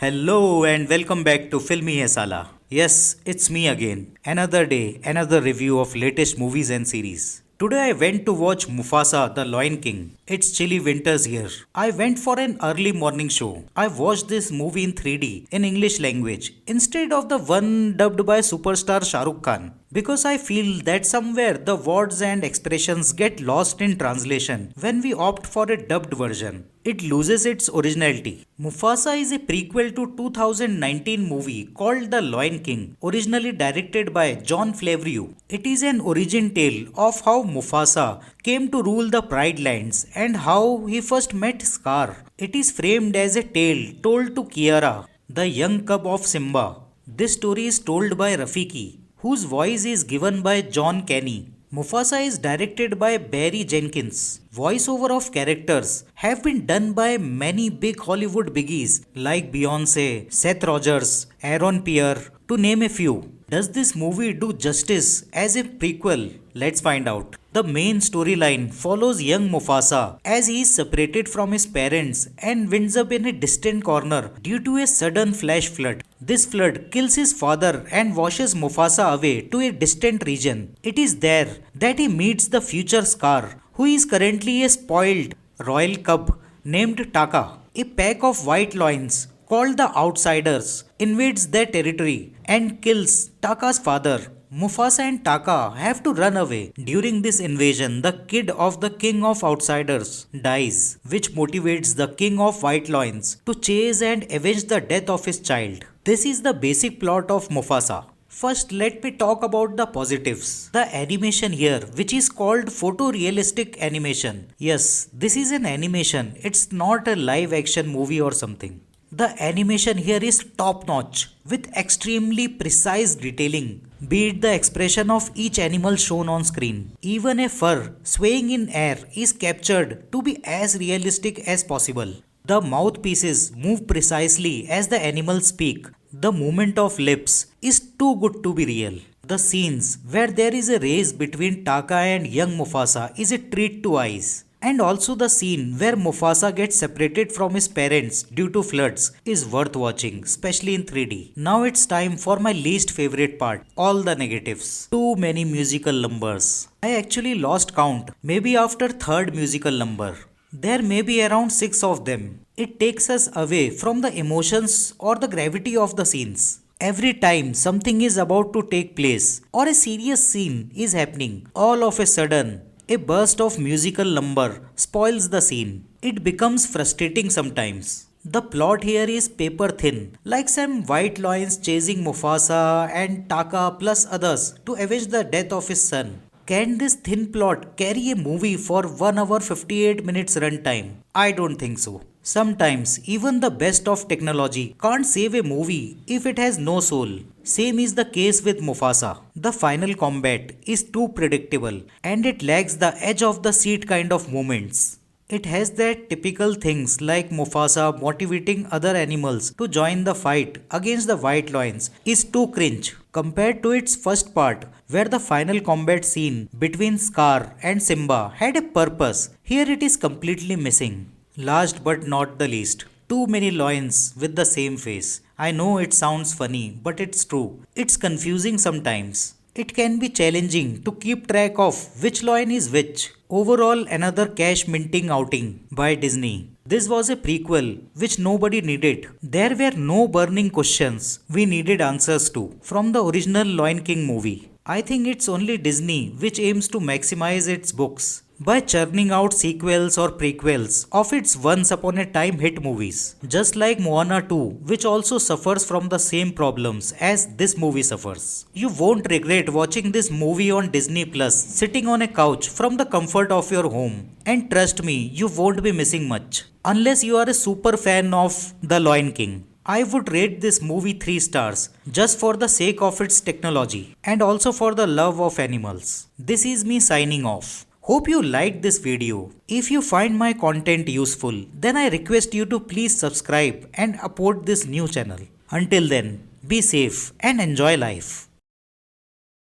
Hello and welcome back to Filmy Hai Sala. Yes, it's me again. Another day, another review of latest movies and series. Today I went to watch Mufasa the Lion King. It's chilly winters here. I went for an early morning show. I watched this movie in 3D in English language instead of the one dubbed by superstar Shah Rukh Khan. Because I feel that somewhere the words and expressions get lost in translation when we opt for a dubbed version. It loses its originality. Mufasa is a prequel to 2019 movie called The Lion King, originally directed by Jon Favreau. It is an origin tale of how Mufasa came to rule the Pride Lands and how he first met Scar. It is framed as a tale told to Kiara, the young cub of Simba. This story is told by Rafiki, whose voice is given by John Canny. Mufasa is directed by Barry Jenkins. Voiceover of characters have been done by many big Hollywood biggies like Beyonce, Seth Rogers, Aaron Pierre, to name a few. Does this movie do justice as a prequel? Let's find out. The main storyline follows young Mufasa as he is separated from his parents and winds up in a distant corner due to a sudden flash flood. This flood kills his father and washes Mufasa away to a distant region. It is there that he meets the future Scar, who is currently a spoiled royal cub named Taka. A pack of white lions called the Outsiders invades their territory and kills Taka's father. Mufasa and Taka have to run away. During this invasion, the kid of the King of Outsiders dies, which motivates the King of White Lions to chase and avenge the death of his child. This is the basic plot of Mufasa. First, let me talk about the positives. The animation here, which is called photorealistic animation. Yes, this is an animation. It's not a live action movie or something. The animation here is top notch with extremely precise detailing, be it the expression of each animal shown on screen. Even a fur swaying in air is captured to be as realistic as possible. The mouthpieces move precisely as the animals speak. The movement of lips is too good to be real. The scenes where there is a race between Taka and young Mufasa is a treat to eyes. And also the scene where Mufasa gets separated from his parents due to floods is worth watching, especially in 3D. Now it's time for my least favorite part, all the negatives. Too many musical numbers. I actually lost count, maybe after third musical number. There may be around 6 of them. It takes us away from the emotions or the gravity of the scenes. Every time something is about to take place or a serious scene is happening, all of a sudden a burst of musical number spoils the scene. It becomes frustrating sometimes. The plot here is paper thin, like some white lions chasing Mufasa and Taka plus others to avenge the death of his son. Can this thin plot carry a movie for 1 hour 58 minutes runtime? I don't think so. Sometimes even the best of technology can't save a movie if it has no soul. Same is the case with Mufasa. The final combat is too predictable and it lacks the edge of the seat kind of moments. It has that typical things like Mufasa motivating other animals to join the fight against the white lions is too cringe compared to its first part where the final combat scene between Scar and Simba had a purpose. Here it is completely missing. Last but not the least, too many lions with the same face. I know it sounds funny, but it's true. It's confusing sometimes. It can be challenging to keep track of which lion is which. Overall, another cash minting outing by Disney. This was a prequel which nobody needed. There were no burning questions we needed answers to from the original Lion King movie. I think it's only Disney which aims to maximize its books by churning out sequels or prequels of its once upon a time hit movies. Just like Moana 2, which also suffers from the same problems as this movie suffers. You won't regret watching this movie on Disney Plus sitting on a couch from the comfort of your home. And trust me, you won't be missing much. Unless you are a super fan of The Lion King. I would rate this movie 3 stars just for the sake of its technology and also for the love of animals. This is me signing off. Hope you liked this video. If you find my content useful, then I request you to please subscribe and support this new channel. Until then, be safe and enjoy life.